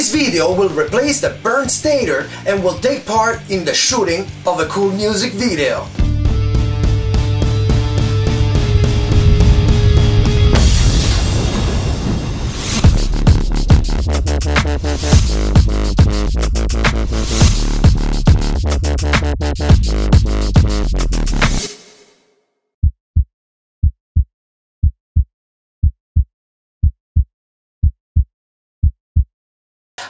This video will replace the Bernd Stater and will take part in the shooting of a cool music video.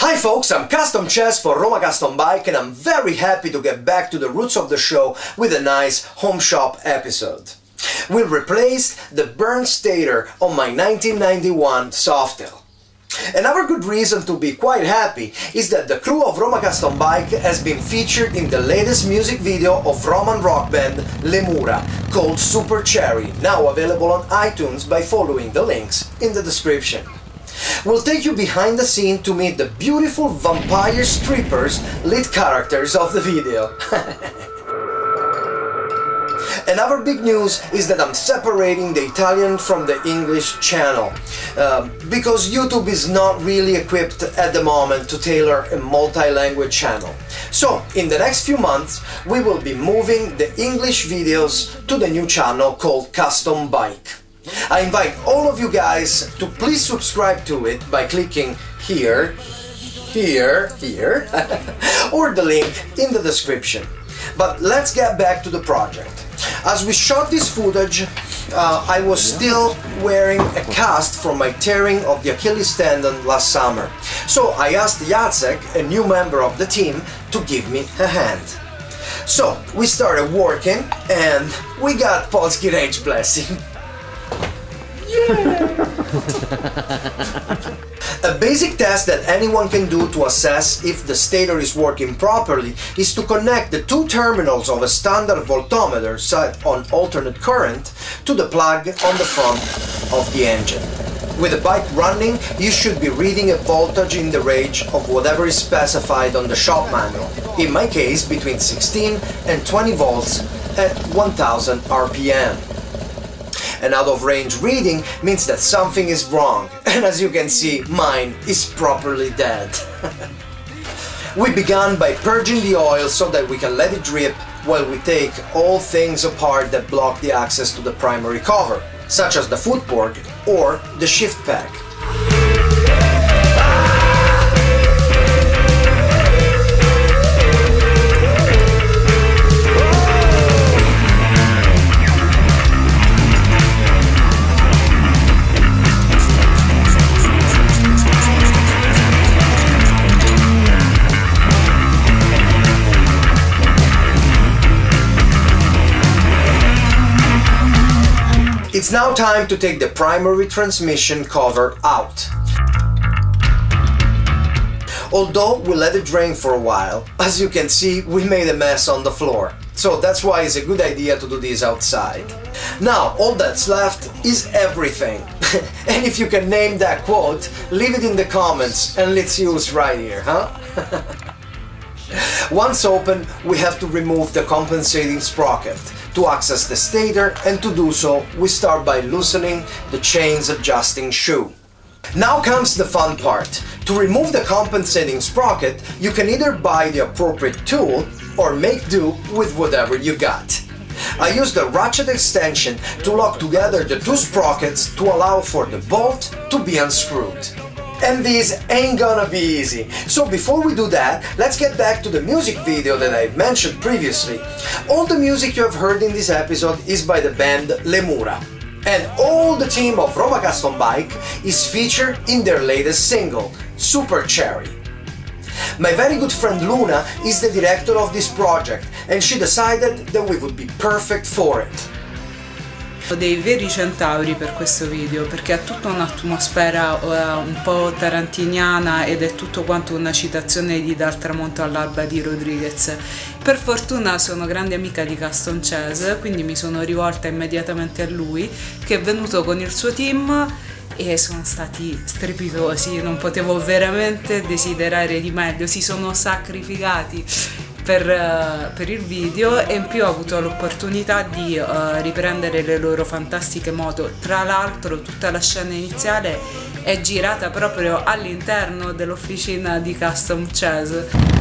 Hi folks, I'm Custom Chess for Roma Custom Bike and I'm very happy to get back to the roots of the show with a nice home shop episode. We'll replace the Bernd Stater on my 1991 Softail. Another good reason to be quite happy is that the crew of Roma Custom Bike has been featured in the latest music video of Roman rock band Lemura called Super Cherry, now available on iTunes by following the links in the description. We'll take you behind the scene to meet the beautiful vampire strippers, lead characters of the video. Another big news is that I'm separating the Italian from the English channel because YouTube is not really equipped at the moment to tailor a multi-language channel. So in the next few months we will be moving the English videos to the new channel called Custom Bike. I invite all of you guys to please subscribe to it by clicking here, or the link in the description. But let's get back to the project. As we shot this footage, I was still wearing a cast from my tearing of the Achilles tendon last summer. So I asked Jacek, a new member of the team, to give me a hand. So we started working and we got Polski Rage blessing. A basic test that anyone can do to assess if the stator is working properly is to connect the two terminals of a standard voltmeter set on alternate current to the plug on the front of the engine. With the bike running, you should be reading a voltage in the range of whatever is specified on the shop manual, in my case between 16 and 20 volts at 1000 RPM. An out-of-range reading means that something is wrong, and as you can see, mine is properly dead. We began by purging the oil so that we can let it drip while we take all things apart that block the access to the primary cover, such as the footboard or the shift pack. It's now time to take the primary transmission cover out. Although we let it drain for a while, as you can see, we made a mess on the floor. So that's why it's a good idea to do this outside. Now, all that's left is everything. And if you can name that quote, leave it in the comments and let's use right here, huh? Once open, we have to remove the compensating sprocket to access the stator, and to do so, we start by loosening the chains adjusting shoe. Now comes the fun part. To remove the compensating sprocket, you can either buy the appropriate tool or make do with whatever you got. I used the ratchet extension to lock together the two sprockets to allow for the bolt to be unscrewed. And this ain't gonna be easy. So before we do that, let's get back to the music video that I mentioned previously. All the music you have heard in this episode is by the band Lemura. And all the team of Roma Custom Bike is featured in their latest single, Super Cherry. My very good friend Luna is the director of this project and she decided that we would be perfect for it. Dei veri centauri per questo video, perché ha tutta un'atmosfera un po' tarantiniana ed è tutto quanto una citazione di Dal tramonto all'alba di Rodriguez. Per fortuna sono grande amica di Custom Chess, quindi mi sono rivolta immediatamente a lui, che è venuto con il suo team e sono stati strepitosi, non potevo veramente desiderare di meglio, si sono sacrificati per il video, e in più ho avuto l'opportunità di riprendere le loro fantastiche moto. Tra l'altro tutta la scena iniziale è girata proprio all'interno dell'officina di Custom Chase.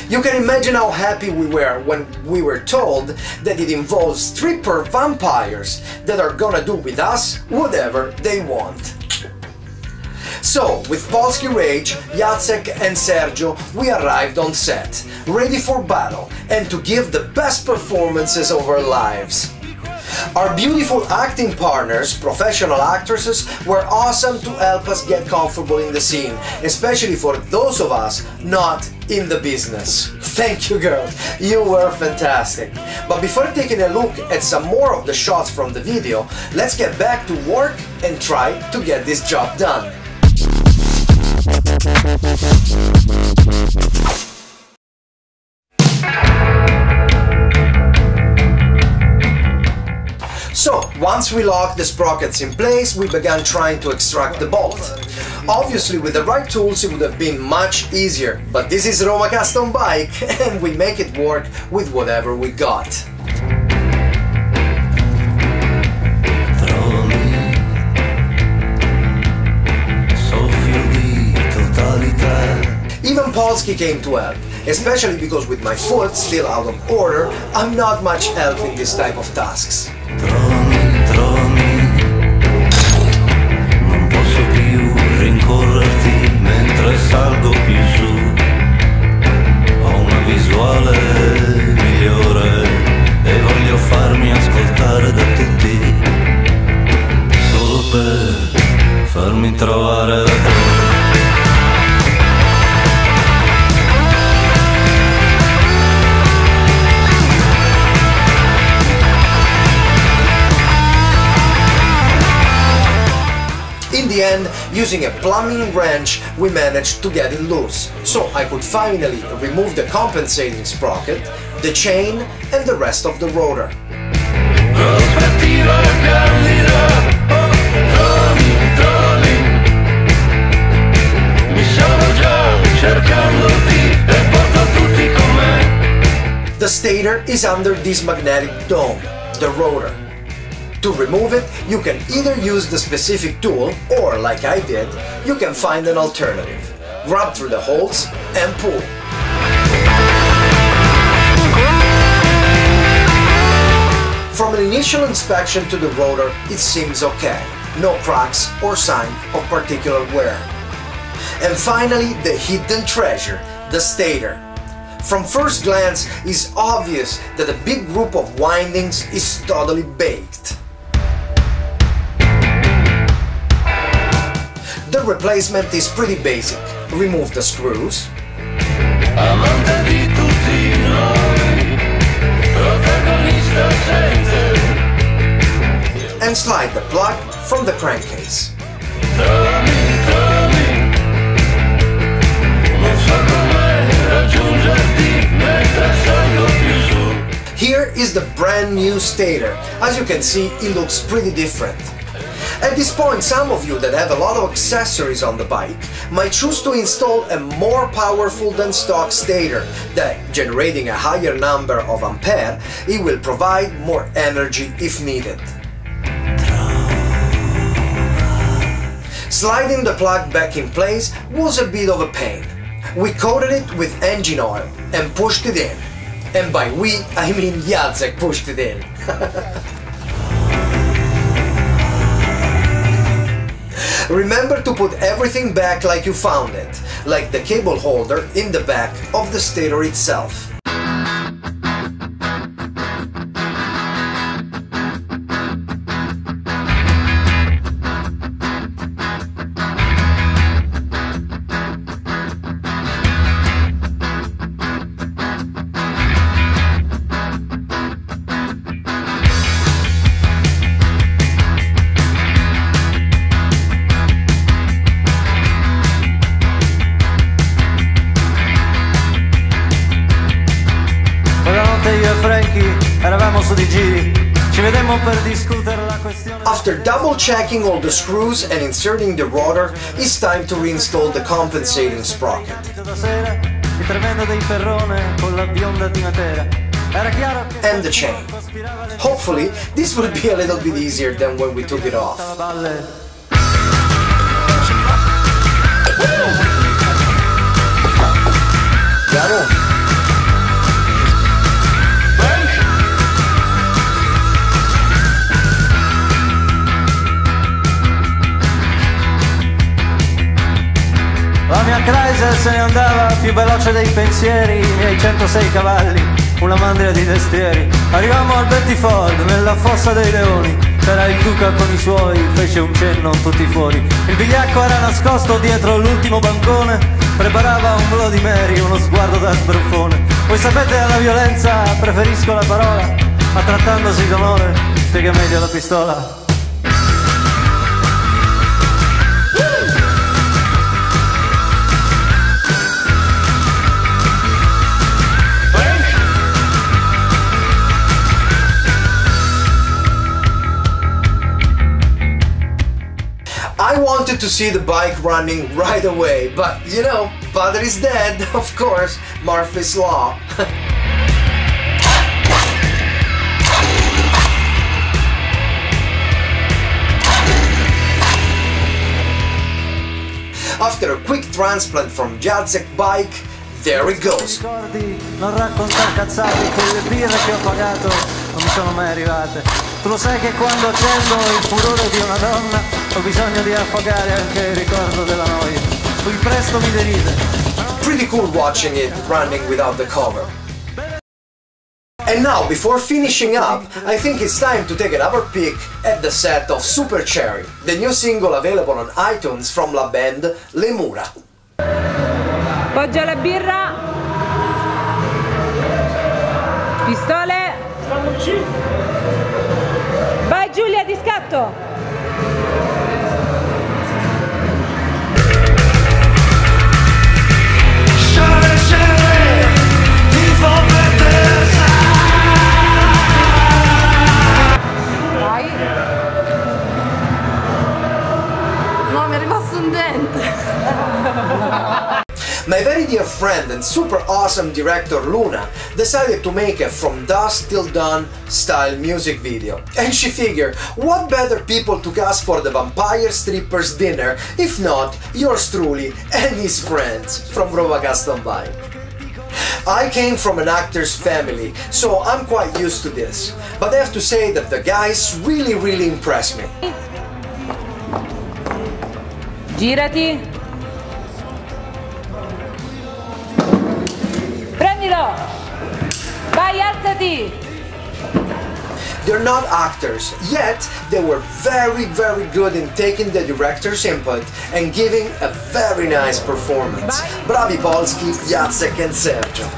You can imagine how happy we were when we were told that it involves stripper vampires that are gonna do with us whatever they want. So, with Polski Rage, Jacek and Sergio, we arrived on set, ready for battle and to give the best performances of our lives. Our beautiful acting partners, professional actresses, were awesome to help us get comfortable in the scene, especially for those of us not in the business. Thank you, girls, you were fantastic. But before taking a look at some more of the shots from the video, let's get back to work and try to get this job done. So, once we locked the sprockets in place, we began trying to extract the bolt. Obviously, with the right tools it would have been much easier, but this is Roma Custom Bike and we make it work with whatever we got. Even Polski came to help, especially because with my foot still out of order, I'm not much help in this type of tasks. Trovami, non posso più rincorrerti mentre salgo più su. Ho una visuale migliore e voglio farmi ascoltare da tutti, solo per farmi trovare da te. In the end, using a plumbing wrench, we managed to get it loose, so I could finally remove the compensating sprocket, the chain and the rest of the rotor. The stator is under this magnetic dome, the rotor. To remove it, you can either use the specific tool or, like I did, you can find an alternative. Grab through the holes and pull. From an initial inspection to the rotor, it seems okay. No cracks or sign of particular wear. And finally, the hidden treasure, the stator. From first glance, it's obvious that a big group of windings is totally baked. The replacement is pretty basic. Remove the screws and slide the plug from the crankcase. Here is the brand new stator. As you can see, it looks pretty different. At this point, some of you that have a lot of accessories on the bike might choose to install a more powerful than stock stator that, generating a higher number of ampere, it will provide more energy if needed. Sliding the plug back in place was a bit of a pain. We coated it with engine oil and pushed it in. And by we, I mean Jacek pushed it in. Remember to put everything back like you found it, like the cable holder in the back of the stator itself. andammo su di giri, ci vedemmo per discutere la questione. After double checking all the screws and inserting the rotor, it's time to reinstall the compensating sprocket. Il tremendo dei Ferrone con la bionda di Matera. And the chain. Hopefully, this will be a little bit easier than when we took it off. Chiaro? La mia Chrysler se ne andava più veloce dei pensieri, i miei 106 cavalli, una mandria di destrieri. Arrivammo al Bettiford, nella fossa dei leoni, c'era il duca con i suoi, fece un cenno tutti fuori. Il vigliacco era nascosto dietro l'ultimo bancone, preparava un Bloody Mary, uno sguardo da sbruffone. Voi sapete, alla violenza preferisco la parola, ma trattandosi d'onore spiega meglio la pistola. I wanted to see the bike running right away, but you know, battery's dead, of course, Murphy's Law. After a quick transplant from Jacek bike, there it goes. Non raccontar cazzate, quelle birre che ho pagato non mi sono mai arrivate. Tu lo sai che quando accendo il furore di una donna ho bisogno di affogare anche il ricordo della noia. Poi presto mi deride. Pretty cool watching it running without the cover. And now, before finishing up, I think it's time to take another peek at the set of Super Cherry, the new single available on iTunes from la band Lemura. Poggia la birra. Pistole. Vai Giulia, di scatto. Vai. No, mi è rimasto un dente. My very dear friend and super awesome director Luna decided to make a From Dusk Till Dawn style music video. And she figured, what better people to cast for the Vampire Strippers dinner if not yours truly and his friends from Roma Custom Bike. I came from an actor's family, so I'm quite used to this, but I have to say that the guys really impressed me. Girati. Prendilo! Vai, alzati! They're not actors, yet they were very good in taking the director's input and giving a very nice performance. Bravi Polski, Jacek and Sergio.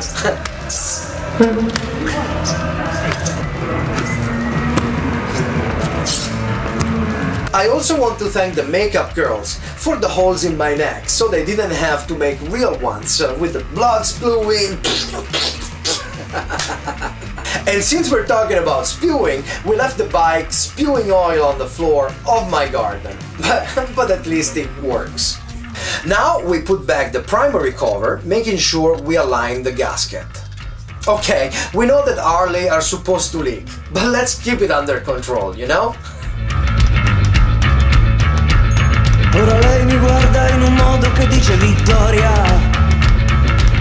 I also want to thank the makeup girls for the holes in my neck, so they didn't have to make real ones with the blood spewing. And since we're talking about spewing, we left the bike spewing oil on the floor of my garden. But at least it works. Now we put back the primary cover, making sure we align the gasket. Okay, we know that Harley are supposed to leak, but let's keep it under control, you know? Ora lei mi guarda in un modo che dice vittoria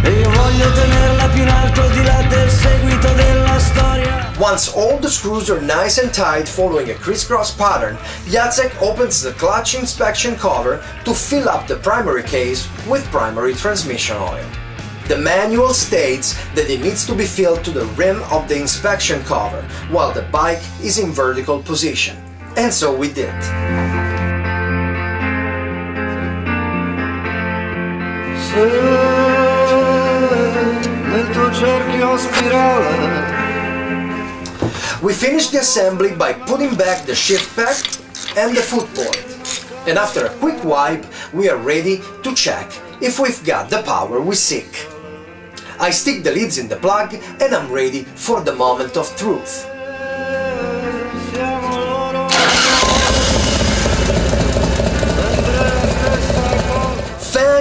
e io voglio tenerla più in alto di là del seguito della storia. Once all the screws are nice and tight following a crisscross pattern, Jacek opens the clutch inspection cover to fill up the primary case with primary transmission oil. The manual states that it needs to be filled to the rim of the inspection cover while the bike is in vertical position. And so we did. We finished the assembly by putting back the shift pad and the footboard. And after a quick wipe, we are ready to check if we've got the power we seek. I stick the leads in the plug and I'm ready for the moment of truth.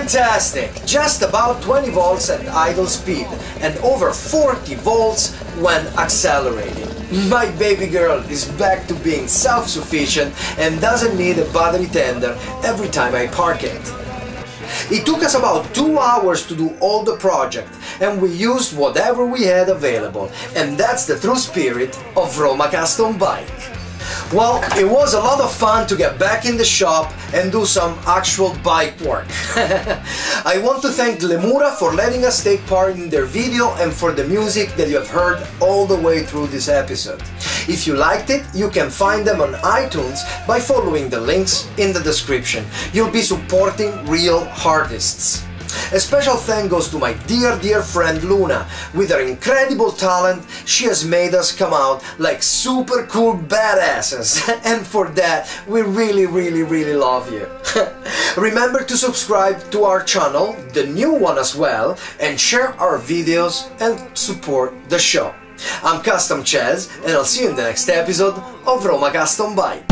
Fantastic! Just about 20 volts at idle speed and over 40 volts when accelerating. My baby girl is back to being self-sufficient and doesn't need a battery tender every time I park it. It took us about 2 hours to do all the project, and we used whatever we had available, and that's the true spirit of Roma Custom Bike. Well, it was a lot of fun to get back in the shop and do some actual bike work. I want to thank Lemura for letting us take part in their video and for the music that you have heard all the way through this episode. If you liked it, you can find them on iTunes by following the links in the description. You'll be supporting real artists. A special thank goes to my dear friend Luna. With her incredible talent, she has made us come out like super cool badasses. And for that, we really love you. Remember to subscribe to our channel, the new one as well, and share our videos and support the show. I'm Custom Chaz, and I'll see you in the next episode of Roma Custom Bike.